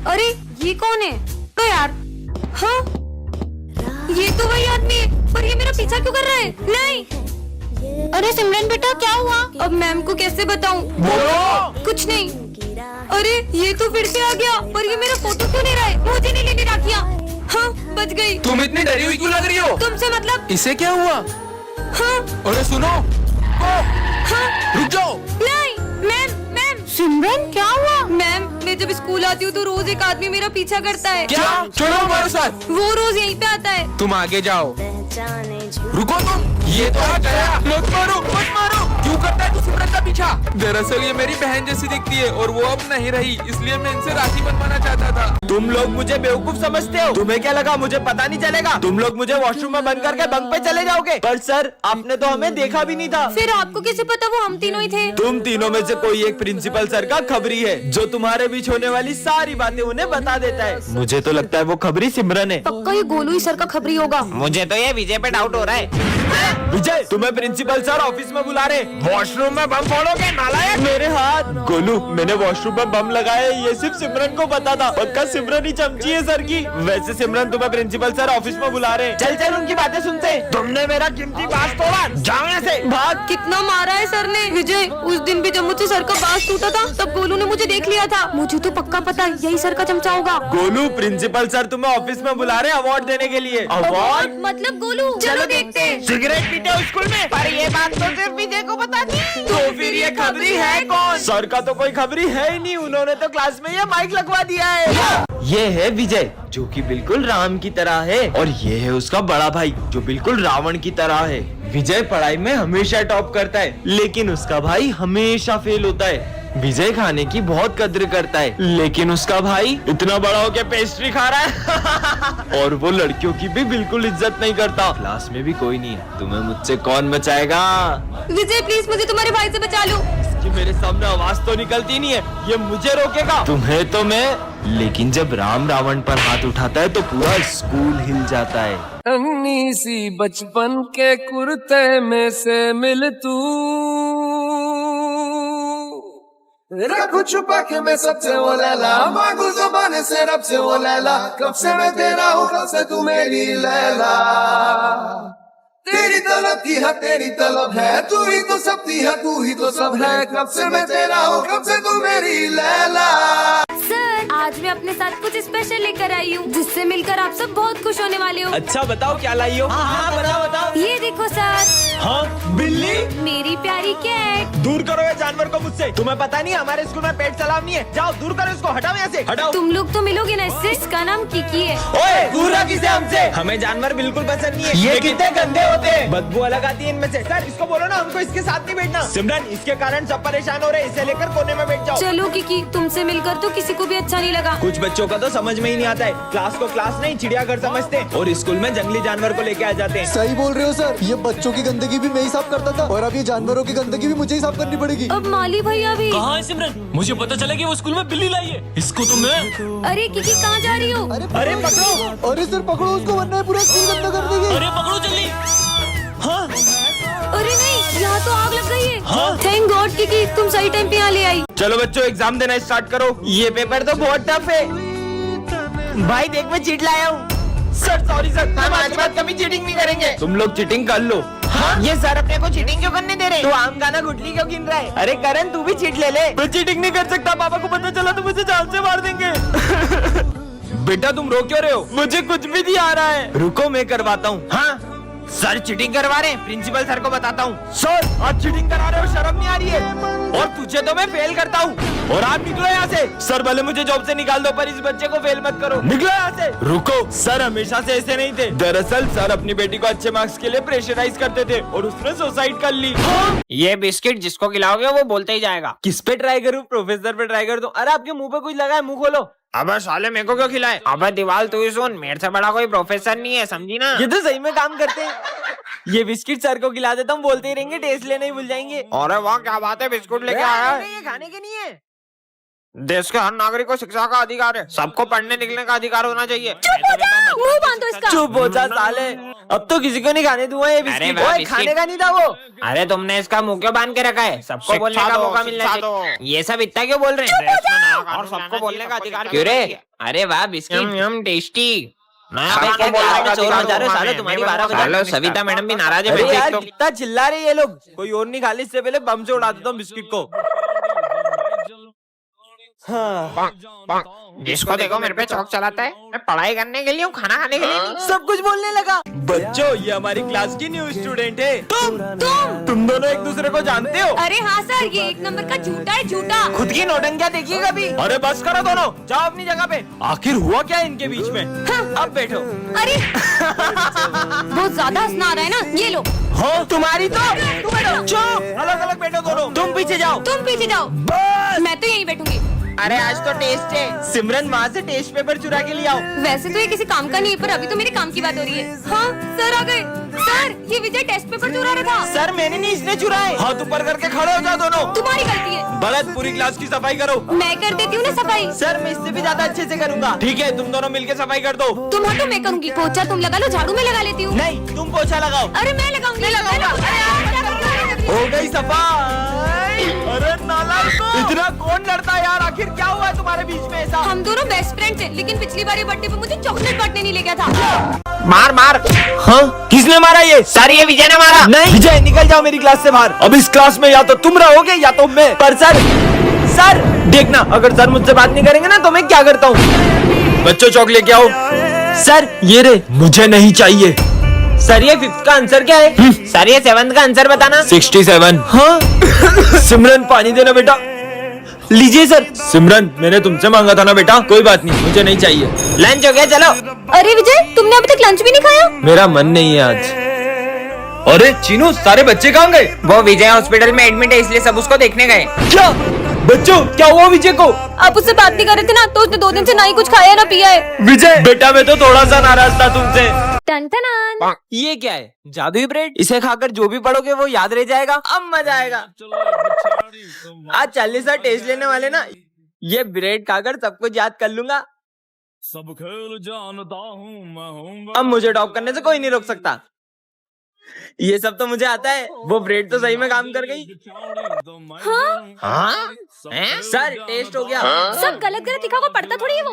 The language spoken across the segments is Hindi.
अरे ये कौन है? तो यार, हाँ ये तो वही आदमी है, पर ये मेरा पीछा क्यों कर रहा है? नहीं। अरे सिमरन बेटा क्या हुआ? अब मैम को कैसे बताऊं? बोलो। कुछ नहीं। अरे ये तो फिर से आ गया, पर ये मेरा फोटो क्यों नहीं रहा है? मुझे नहीं लेने राखिया। हाँ बच गई। तुम इतनी डरी हुई क्यों लग रही हो? तुमसे मतलब? इसे क्या हुआ? हाँ अरे सुनो, हाँ। रुक जाओ। नहीं मैम, मैम। सिमरन क्या हुआ? मैम मैं जब स्कूल आती हूँ तो रोज एक आदमी मेरा पीछा करता है। क्या? चलो हमारे साथ। वो रोज यहीं पे आता है। तुम आगे जाओ। रुको तुम, ये तो आ गया। मत मारो, मत मारो। क्यों करता है तू सिमरन का पीछा? दरअसल ये मेरी बहन जैसी दिखती है और वो अब नहीं रही, इसलिए मैं इनसे राखी बंधवाना चाहता था। तुम लोग मुझे बेवकूफ समझते हो? तुम्हें क्या लगा मुझे पता नहीं चलेगा? तुम लोग मुझे वॉशरूम में बंद करके बंक पे चले जाओगे? पर सर आपने तो हमें देखा भी नहीं था। फिर आपको कैसे पता वो हम तीनों ही थे? तुम तीनों में से कोई एक प्रिंसिपल सर का खबरी है जो तुम्हारे बीच होने वाली सारी बातें उन्हें बता देता है। मुझे तो लगता है वो खबरी सिमरन है। पक्का ये गोलू ही सर का खबरी होगा। मुझे तो ये विजय पे डाउट हो रहा है। विजय तुम्हें प्रिंसिपल सर ऑफिस में बुला रहे। वॉशरूम में बम फोड़ोगे नालायक? मेरे हाथ। गोलू मैंने वॉशरूम में बम लगाया, ये सिर्फ सिमरन को पता था। पक्का सिमरन ही चमची है सर की। वैसे सिमरन तुम्हें प्रिंसिपल सर ऑफिस में बुला रहे। चल चल उनकी बातें सुनते। तुमने मेरा कीमती बांस तोड़ा, जाओ यहाँ से भाग। कितना मारा है सर ने। विजय उस दिन भी जब मुझसे सर का बांस टूटा था तब गोलू ने मुझे देख लिया था। मुझे तो पक्का पता यही सर का चमचा होगा। गोलू प्रिंसिपल सर तुम्हें ऑफिस में बुला रहे अवार्ड देने के लिए। अवार्ड मतलब गोलू? चलो देखते हैं। सिगरेट पीते हो स्कूल में? पर ये बात तो सिर्फ विजय को पता थी। तो फिर ये खबरी है कौन? सर का तो कोई खबरी है ही नहीं, उन्होंने तो क्लास में ये माइक लगवा दिया है। ये है विजय जो कि बिल्कुल राम की तरह है, और ये है उसका बड़ा भाई जो बिल्कुल रावण की तरह है। विजय पढ़ाई में हमेशा टॉप करता है, लेकिन उसका भाई हमेशा फेल होता है। विजय खाने की बहुत कद्र करता है, लेकिन उसका भाई इतना बड़ा होके पेस्ट्री खा रहा है। और वो लड़कियों की भी बिल्कुल इज्जत नहीं करता। क्लास में भी कोई नहीं है, तुम्हें मुझसे कौन बचाएगा? विजय प्लीज मुझे तुम्हारे भाई से बचा लो। इसकी मेरे सामने आवाज तो निकलती नहीं है, ये मुझे रोकेगा? तुम्हें तो मैं, लेकिन जब राम रावण पर हाथ उठाता है तो पूरा स्कूल हिल जाता है। अन्नी सी बचपन के कुर्ते में से मिल तू, रखूं छुपा के मैं सबसे वो लैला, मांगू ज़बान से रब से वो लैला, कब से मैं तेरा हूँ कब से तू मेरी लैला, तेरी तलब की है तेरी तलब है, तू ही तो सब थी है तू ही तो सब है, कब से मैं तेरा हूँ कब से तू मेरी लैला। सर आज मैं अपने साथ कुछ स्पेशल लेकर आई हूँ जिससे मिलकर आप सब बहुत खुश होने वाले हो। अच्छा बताओ क्या लाई हो? हाँ बताओ बताओ। ये देखो सर। हाँ बिल्ली? मेरी प्यारी कैट। दूर करो ये जानवर को मुझसे। तुम्हें पता नहीं हमारे स्कूल में पेट सलाम नहीं है। जाओ दूर करो इसको, हटाओ यहाँ से, हटाओ। तुम लोग तो मिलोगे ना इससे। इसका नाम किकी है। ओए दूर रख इसे हमसे, हमें जानवर बिल्कुल पसंद नहीं है। ये कितने गंदे होते हैं, बदबू अलग आती है इनमें से। सर इसको बोलो ना हमको इसके साथ नहीं बैठना। सिमरन इसके कारण सब परेशान हो रहे हैं, इसे लेकर कोने में बैठ जाओ। चलो किकी तुमसे मिलकर तो किसी को भी अच्छा नहीं लगा। कुछ बच्चों का तो समझ में ही नहीं आता है, क्लास को क्लास नहीं चिड़ियाघर समझते हैं और स्कूल में जंगली जानवर को लेके आ जाते हैं। सही बोल रहे हो सर, ये बच्चों की गंदगी भी मैं ही साफ करता था और अब ये जानवरों की गंदगी भी मुझे ही साफ करनी पड़ेगी। अब माली भैया भी। कहाँ है सिमरन? मुझे पता चला कि वो स्कूल में बिल्ली लाई है। इसको तो मैं। अरे किकी कहाँ जा रही हो? अरे पकड़ो, अरे सर पकड़ो उसको वरना ये पूरा स्कूल गंदा कर देगी। अरे पकड़ो जल्दी। हाँ अरे नहीं यहाँ तो आग लग गई है। थैंक गॉड किकी तुम सही टाइम पे यहाँ ले आई। चलो बच्चों एग्जाम देना स्टार्ट करो। ये पेपर तो बहुत टफ है। भाई देख मैं चीट लाया हूँ। सर सॉरी सर, हम आज बाद कभी चीटिंग नहीं करेंगे। तुम लोग चीटिंग कर लो। हाँ? ये सर अपने को चीटिंग क्यों करने दे रहे? तू आम गाना गुटली क्यों गिन रहा है? अरे करण तू भी चीट ले ले। मैं चीटिंग नहीं कर सकता, पापा को पता चला तो मुझे जान से मार देंगे। बेटा तुम रो क्यों रहे हो? मुझे कुछ भी नहीं आ रहा है। रुको मैं करवाता हूँ। हाँ सर चीटिंग करवा रहे हैं, प्रिंसिपल सर को बताता हूँ। सर आप चीटिंग करा रहे हो, शर्म नहीं आ रही है? और तुझे तो मैं फेल करता हूँ और आप निकलो यहाँ से। सर भले मुझे जॉब से निकाल दो पर इस बच्चे को फेल मत करो। निकलो यहाँ से। रुको सर हमेशा से ऐसे नहीं थे। दरअसल सर अपनी बेटी को अच्छे मार्क्स के लिए प्रेशराइज करते थे और उसने सुसाइड कर ली। ये बिस्किट जिसको खिलाओगे वो बोलते ही जाएगा। किस पे ट्राई करूँ? प्रोफेसर पे ट्राई कर दो। अरे आपके मुंह पे कुछ लगा है, मुंह खोलो। अबे साले मेरे को क्यों खिलाए? अबे दीवाल तू ही सुन, मेरे से बड़ा कोई प्रोफेसर नहीं है, समझी ना? ये तो सही में काम करते हैं। ये बिस्किट सर को खिला देता हूँ, बोलते ही रहेंगे, टेस्ट लेने ही भूल जाएंगे। अरे वाह क्या बात है, बिस्कुट लेके आया है। ये खाने के नहीं है। देश के हर नागरिक को शिक्षा का अधिकार है, सबको पढ़ने लिखने का अधिकार होना चाहिए। मुंह बांधो इसका। चुप हो जा साले, अब तो किसी को नहीं खाने दूंगा ये बिस्किट। वाह, ओए, बिस्किट। खाने का नहीं था वो। अरे तुमने इसका मुंह क्यों बांध के रखा है? सबको बोलने का मौका मिलना चाहिए। ये सब इतना क्यों बोल रहे हैं? और सबको बोलने का अधिकार क्यों रे? अरे वाह, बिस्किट टेस्टी। नया अबे, खाना क्या बोलने दिमाग का में चोर अधिकार मचा रहे हो? दूंगा साले मैं। तुम्हारी मैं 12 बता बजा लो, सविता मैडम भी नाराज है अरे मुझसे यार तो। कितना चिल्ला रहे ये लोग। कोई और नहीं खा ली, इससे पहले बम से उड़ा देता हूँ बिस्किट को। हाँ। जिसको देखो मेरे पे चौक चलाता है। मैं पढ़ाई करने के लिए हूँ, खाना खाने के लिए नहीं। सब कुछ बोलने लगा। बच्चों, ये हमारी क्लास की न्यू स्टूडेंट है। तुम दोनों एक दूसरे को जानते हो? अरे हाँ सर, ये एक नंबर का झूठा है, झूठा। खुद की नौटंकिया देखिए कभी। अरे बस करो दोनों, जाओ अपनी जगह पे। आखिर हुआ क्या इनके बीच में? अब बैठो। अरे बहुत ज्यादा हंसना आ रहा है ना, ये लो। हाँ तुम्हारी तो। चुप, अलग अलग बैठो दोनों। तुम पीछे जाओ। तुम पीछे जाओ, बस। मैं तो यहीं बैठूंगी। अरे आज तो टेस्ट है। सिमरन वहाँ से टेस्ट पेपर चुरा के ले आओ। वैसे तो ये किसी काम का नहीं है, पर अभी तो मेरे काम की बात हो रही है। हाँ सर आ गए। सर, ये विजय टेस्ट पेपर चुरा रहा था। सर मैंने नहीं, इसने चुराए। हाथ ऊपर करके खड़े हो जाओ दोनों। तुम्हारी गलती है। गलत, पूरी क्लास की सफाई करो। मैं कर देती हूँ ना सफाई। सर मैं इससे भी ज्यादा अच्छे से करूंगा। ठीक है, तुम दोनों मिलके सफाई कर दो। तुम हटो, मैं करूंगी। पोछा तुम लगा लो, झाड़ू मैं लगा लेती हूँ। नहीं, तुम पोछा लगाओ। अरे मैं लगाऊंगी। हो गई सफाई। अरे नालायक, इतना कौन लड़ता है यार? आखिर क्या हुआ है तुम्हारे बीच में ऐसा? हम दोनों बेस्ट फ्रेंड्स हैं, लेकिन पिछली बार ये बर्थडे पे मुझे चॉकलेट बांटने नहीं ले गया था। मार मार। हाँ, किसने मारा ये? सर, ये विजय ने मारा। नहीं विजय, निकल जाओ मेरी क्लास से बाहर। अब इस क्लास में या तो तुम रहोगे या तो मैं। पर सर देखना, अगर सर मुझसे बात नहीं करेंगे ना तो मैं क्या करता हूँ। बच्चों चौक लेके आओ। सर ये रे, मुझे नहीं चाहिए। सर ये 5th का आंसर क्या है? सर, ये 7th का आंसर बताना। 67। हाँ सिमरन पानी देना बेटा। लीजिए सर। सिमरन मैंने तुमसे मांगा था ना बेटा। कोई बात नहीं, मुझे नहीं चाहिए। लंच हो गया, चलो। अरे विजय, तुमने अभी तक लंच भी नहीं खाया? मेरा मन नहीं है आज। अरे चीनू, सारे बच्चे कहाँ गए? वो विजय हॉस्पिटल में एडमिट है, इसलिए सब उसको देखने गए। क्या बच्चों, क्या हुआ विजय को? आप उससे बात नहीं कर रहे थे ना, तो उसने 2 दिन से ना ही कुछ खाया ना पिया है। विजय बेटा, मैं तो थोड़ा सा नाराज था तुमसे। टन-टनान। ये क्या है? जादुई ब्रेड? इसे खाकर जो भी पढ़ोगे वो याद रह जाएगा। अब मजा आएगा। आज 40 टेस्ट लेने वाले ना, ये ब्रेड खाकर सब कुछ याद कर लूंगा। सब खेल जानता हूँ मैं हूँ। अब मुझे टॉप करने से कोई नहीं रोक सकता। ये सब तो मुझे आता है। वो ब्रेड तो सही में काम कर गई। हाँ? हैं? सर टेस्ट हो गया। सब गलत गलत लिखा हुआ पढ़ता थोड़ी है वो।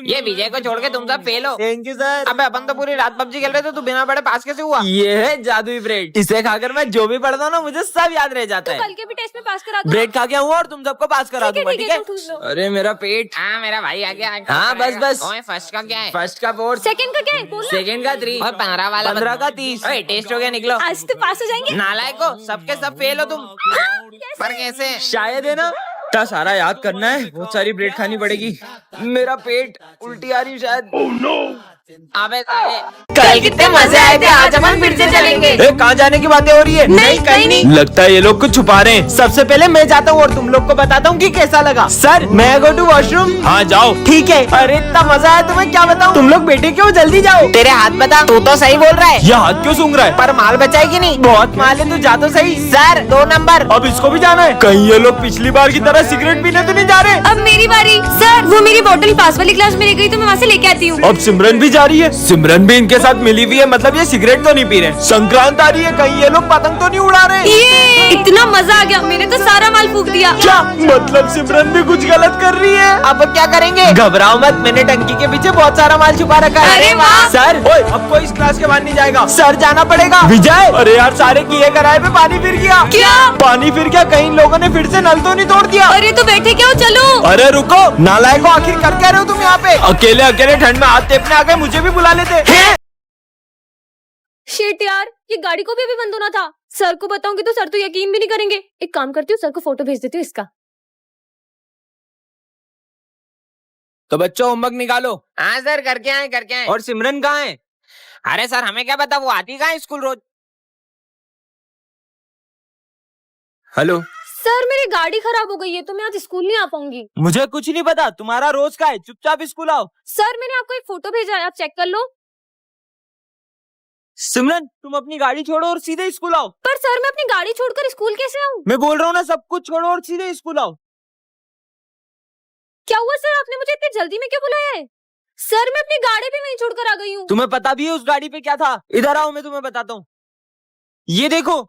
ये विजय को छोड़ के तुम सब फेल हो। Thank you sir. अबे अपन तो पूरी रात पबजी खेल रहे थे, तू बिना पढ़े पास कैसे हुआ? ये है जादुई ब्रेड। इसे खाकर मैं जो भी पढ़ता हूँ ना, मुझे सब याद रह जाता है। कल के भी टेस्ट में पास करा दो। ब्रेड खा के आऊँ और तुम सबको पास करा दूंगा, ठीक है? ठूस लो। अरे मेरा पेट। हाँ, मेरा भाई आ गया। हाँ, बस। ओए, फर्स्ट का क्या है? फर्स्ट का 4, सेकंड का क्या है बोलो? सेकंड का 3 और 15 वाला 15 का 30। ओए, टेस्ट हो गया, निकलो। आज तो पास हो जाएंगे। नालायक हो, सबके सब फेल हो तुम। पर कैसे? शायद है ना, इतना सारा याद करना है, बहुत सारी ब्रेड खानी पड़ेगी। मेरा पेट उल्टी आ रही शायद। अबे साले, कल कितने मजे आए थे, आज अपन फिर से चलेंगे। कहाँ जाने की बातें हो रही है? नहीं, कहीं नहीं। लगता है ये लोग कुछ छुपा रहे हैं। सबसे पहले मैं जाता हूँ और तुम लोग को बताता हूँ कि कैसा लगा। सर मैं गो टू वॉशरूम। हाँ जाओ। ठीक है। अरे इतना मजा आया, तुम्हें क्या बताऊँ। तुम लोग बैठे क्यों, जल्दी जाओ। तेरे हाथ बता, तू तो सही बोल रहा है। ये हाथ क्यों सूंघ रहा है? पर माल बचा है कि नहीं? बहुत माल है, तू जा तो सही। Sir, 2 number. अब इसको भी जाना है? कहीं ये लोग पिछली बार की तरह सिगरेट पीने तो नहीं जा रहे? अब मेरी बारी। सर, वो मेरी बोतल पास वाली क्लास में रह गई, तो मैं वहाँ से लेके आती हूँ। अब सिमरन भी जा रही है। सिमरन भी इनके साथ मिली हुई है, मतलब ये सिगरेट तो नहीं पी रहे। संक्रांत आ रही है, कहीं ये लोग पतंग तो नहीं उड़ा रहे? ये इतना मजा आ गया, मैंने तो सारा माल फूक दिया। क्या मतलब सिमरन भी कुछ गलत कर रही है? अब क्या करेंगे? घबराओ मत, मैंने टंकी के पीछे बहुत सारा माल छुपा रखा है। अरे वाह। सर, ओए, अब कोई इस क्लास के बाहर नहीं जाएगा। सर जाना पड़ेगा। विजय, अरे यार सारे किए कराए पे पानी फिर गया। क्या? पानी फिर गया? कहीं लोगों ने फिर से नल तो नहीं तोड़ दिया? अरे तो बैठे क्या हो, चलो। अरे रुको, नालायकों, आखिर कर क्या रहे हो तुम यहाँ पे? अकेले अकेले ठंड में हाथ टेपने आ गए, मुझे भी बुला लेते। शिट यार, ये गाड़ी को भी अभी बंद होना था। सर को बताऊंगी तो सर तो यकीन भी नहीं करेंगे। एक काम करती हूँ, सर को फोटो भेज देती हूँ इसका। तो बच्चों होमवर्क निकालो। हाँ सर, करके आए, करके आए। और सिमरन कहाँ है? अरे सर, हमें क्या पता, वो आती कहाँ है स्कूल रोज। हेलो सर, मेरी गाड़ी खराब हो गई है, तो मैं आज स्कूल नहीं आ पाऊंगी। मुझे कुछ नहीं पता, तुम्हारा रोज का है, चुपचाप स्कूल आओ। सर, मैंने आपको एक फोटो भेजा है, आप चेक कर लो। सिमरन तुम अपनी गाड़ी छोड़ो और सीधे स्कूल आओ। पर सर, मैं अपनी गाड़ी छोड़कर स्कूल कैसे आऊँ? मैं बोल रहा हूँ ना, सब कुछ छोड़ो और सीधे स्कूल आओ। क्या हुआ सर, आपने मुझे इतनी जल्दी में क्यों बुलाया है? सर मैं अपनी गाड़ी भी वहीं छोड़कर आ गई हूँ। तुम्हें पता भी है उस गाड़ी पे क्या था? इधर आओ, मैं तुम्हें बताता हूँ। ये देखो,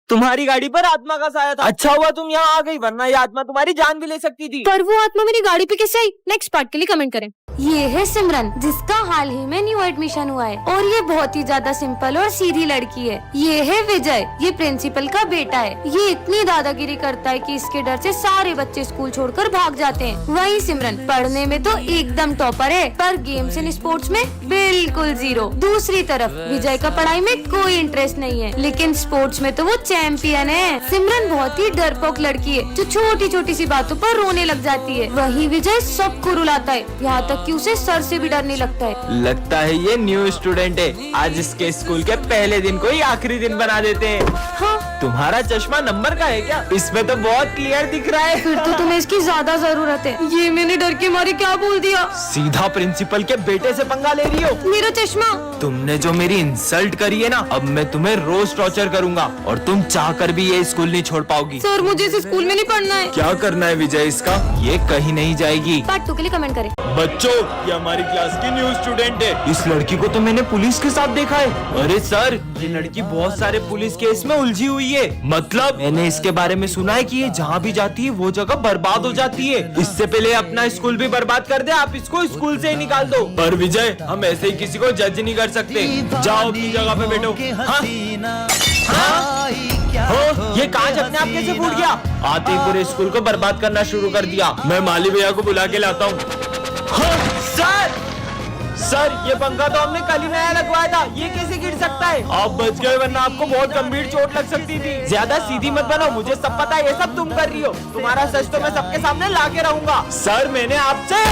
तुम्हारी गाड़ी पर आत्मा का साया था। अच्छा हुआ तुम यहाँ आ गई, वरना ये आत्मा तुम्हारी जान भी ले सकती थी। पर वो आत्मा मेरी गाड़ी पे कैसे आई? नेक्स्ट पार्ट के लिए कमेंट करें। ये है सिमरन, जिसका हाल ही में न्यू एडमिशन हुआ है और ये बहुत ही ज्यादा सिंपल और सीधी लड़की है। ये है विजय, ये प्रिंसिपल का बेटा है। ये इतनी दादागिरी करता है कि इसके डर से सारे बच्चे स्कूल छोड़कर भाग जाते हैं। वहीं सिमरन पढ़ने में तो एकदम टॉपर है, पर गेम्स एंड स्पोर्ट्स में बिल्कुल जीरो। दूसरी तरफ विजय का पढ़ाई में कोई इंटरेस्ट नहीं है, लेकिन स्पोर्ट्स में तो वो चैंपियन है। सिमरन बहुत ही डरपोक लड़की है, जो छोटी छोटी सी बातों पर रोने लग जाती है। वहीं विजय सबको रुलाता है, यहाँ तक कि उसे सर से भी डर नहीं लगता है। लगता है ये न्यू स्टूडेंट है। आज इसके स्कूल के पहले दिन को ही आखिरी दिन बना देते हैं। हाँ, तुम्हारा चश्मा नंबर का है क्या? इसमें तो बहुत क्लियर दिख रहा है। फिर तो तुम्हें इसकी ज्यादा जरूरत है। ये मैंने डर के मारे क्या बोल दिया? सीधा प्रिंसिपल के बेटे से पंगा ले रही हो। मेरा चश्मा। तुमने जो मेरी इंसल्ट करी है ना, अब मैं तुम्हें रोज टॉर्चर करूंगा और तुम चाहकर भी ये स्कूल नहीं छोड़ पाओगी। सर मुझे इस स्कूल में नहीं पढ़ना है। क्या करना है विजय इसका? ये कहीं नहीं जाएगी। पार्ट 2 के लिए कमेंट करें। बच्चों, ये हमारी क्लास की न्यू स्टूडेंट है। इस लड़की को तो मैंने पुलिस के साथ देखा है। अरे सर, ये लड़की बहुत सारे पुलिस केस में उलझी हुई है। मतलब मैंने इसके बारे में सुना है कि ये जहाँ भी जाती है वो जगह बर्बाद हो जाती है। इससे पहले अपना स्कूल भी बर्बाद कर दे, आप इसको स्कूल से ही निकाल दो। पर विजय, हम ऐसे ही किसी को जज नहीं कर सकते। जाओ अपनी जगह पे बैठो। हाँ? हाँ? हो, ये कांच अपने आप कैसे फूट गया? आते ही पूरे स्कूल को बर्बाद करना शुरू कर दिया। मैं माली भैया को बुला के लाता हूँ। हाँ, सर, ये पंखा तो हमने कल ही नया लगवाया था, ये कैसे गिर सकता है? आप बच गए, वरना आपको बहुत गंभीर चोट लग सकती थी। ज्यादा सीधी मत बनो, मुझे सब पता है, ये सब तुम कर रही हो। तुम्हारा सच तो मैं सबके सामने ला के रहूंगा। सर, मैंने आपसे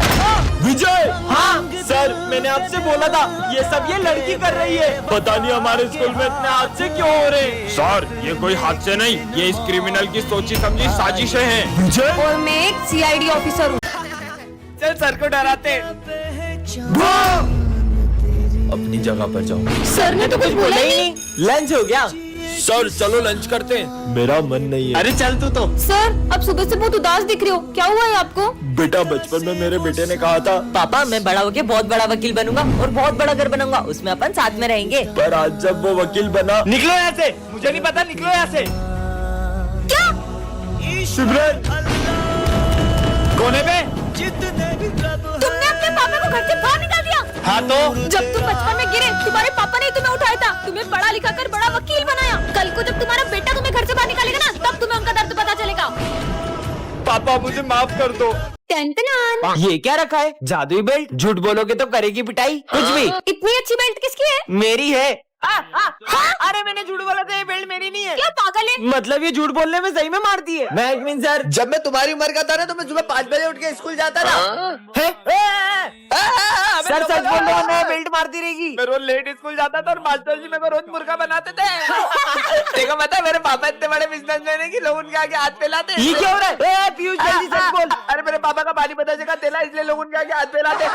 विजय, हाँ सर, मैंने आपसे बोला था ये सब ये लड़की कर रही है। पता नहीं हमारे स्कूल में इतने हादसे क्यों हो रहे हैं। सर, ये कोई हादसे नहीं, ये इस क्रिमिनल की सोची समझी साजिशें हैं। विजय, और मैं एक CID ऑफिसर हूँ। चल सर को डराते। अपनी जगह पर जाओ। सर ने तो कुछ बोला ही नहीं। लंच हो गया? सर चलो लंच करते हैं। मेरा मन नहीं है। अरे चल तू तो। सर, अब सुबह से बहुत उदास दिख रहे हो, क्या हुआ है आपको? बेटा, बचपन में मेरे बेटे ने कहा था, पापा मैं बड़ा होके बहुत बड़ा वकील बनूंगा और बहुत बड़ा घर बनाऊंगा, उसमें अपन साथ में रहेंगे। पर आज जब वो वकील बना। निकलो यहाँ से, मुझे नहीं पता, निकलो यहाँ से। क्या? सिमरन, कोने पे? तुमने अपने पापा को घर से बाहर निकाल दिया? हाँ तो? जब तुम बचपन में गिरे, तुम्हारे पापा ने तुम्हें उठाया था, तुम्हें पढ़ा लिखा कर बड़ा वकील बनाया। कल को जब तुम्हारा बेटा तुम्हें घर से बाहर निकालेगा ना, तब तुम्हें उनका दर्द पता चलेगा। पापा मुझे माफ कर दो। टन-टनान। ये क्या रखा है? जादुई बेल्ट? झूठ बोलोगे तो करेगी पिटाई। कुछ भी। इतनी अच्छी बेल्ट किसकी है? मेरी है। अरे मैंने झूठ बोला था, ये बेल्ट मेरी नहीं है। क्या पागल है? मतलब ये झूठ बोलने में सही में मारती है। मैं सर, जब मैं तुम्हारी उम्र का था ना, तो मैं सुबह 5 बजे उठ के स्कूल जाता था। सर सच बोल रहा हूँ, मैं बेल्ट मारती रहेगी। मैं रोज लेट स्कूल जाता था और मास्टर जी मेरे को रोज मुर्गा बनाते थे। देखो पता, मेरे पापा इतने बड़े बिजनेसमैन है कि लोग उनके आगे हाथ फैलाते। ये क्या हो रहा है? पीयूष जल्दी सच बोल। अरे मेरे पापा का बाली बता जगह तेला, इसलिए लोग उनके आगे हाथ फैलाते।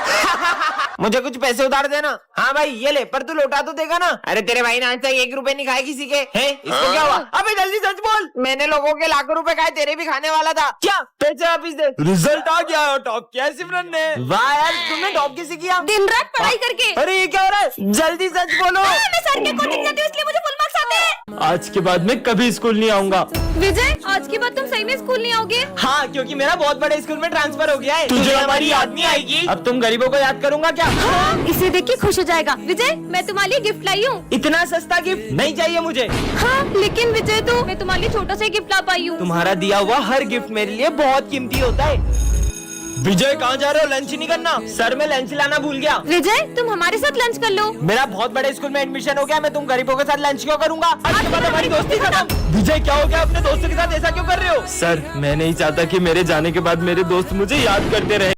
मुझे कुछ पैसे उधार देना। हाँ भाई ये ले, पर तू लौटा तो देगा ना? अरे तेरे भाई ने आज तक 1 रुपए नहीं खाए किसी के। हैं? इसको क्या हुआ? अबे जल्दी सच बोल। मैंने लोगों के लाखों रुपए खाए, तेरे भी खाने वाला था। क्या? पैसे वापिस दे। रिजल्ट आ गया, टॉप किया सिमरन ने। वाह यार, तुमने टॉप कैसे किया? दिन रात पढ़ाई करके। अरे ये क्या हो रहा है? जल्दी सच बोलो। मैं सर के कोचिंग जाती हूँ, इसलिए मुझे फुल मार्क्स आते हैं। आज के बाद मैं कभी स्कूल नहीं आऊंगा। विजय, आज के बाद तुम सही में स्कूल नहीं आओगे? हाँ, क्योंकि मेरा बहुत बड़े स्कूल में ट्रांसफर हो गया है। तुझे हमारी याद नहीं आएगी? अब तुम गरीबों को याद करूंगा क्या? हाँ, इसे देख के खुश हो जाएगा। विजय, मैं तुम्हारे लिए गिफ्ट लाई हूँ। इतना सस्ता गिफ्ट नहीं चाहिए मुझे। हाँ, लेकिन विजय तो मैं तुम्हारे लिए छोटा सा गिफ्ट ला पाई हूँ। तुम्हारा दिया हुआ हर गिफ्ट मेरे लिए बहुत कीमती होता है। विजय कहाँ जा रहे हो? लंच नहीं करना? सर मैं लंच लाना भूल गया। विजय, तुम हमारे साथ लंच कर लो। मेरा बहुत बड़े स्कूल में एडमिशन हो गया, मैं तुम गरीबों के साथ लंच क्यों करूंगा? आज के बाद हमारी दोस्ती खत्म। विजय क्या हो गया? अपने दोस्तों के साथ ऐसा क्यों कर रहे हो? सर मैं नहीं चाहता कि मेरे जाने के बाद मेरे दोस्त मुझे याद करते रहे।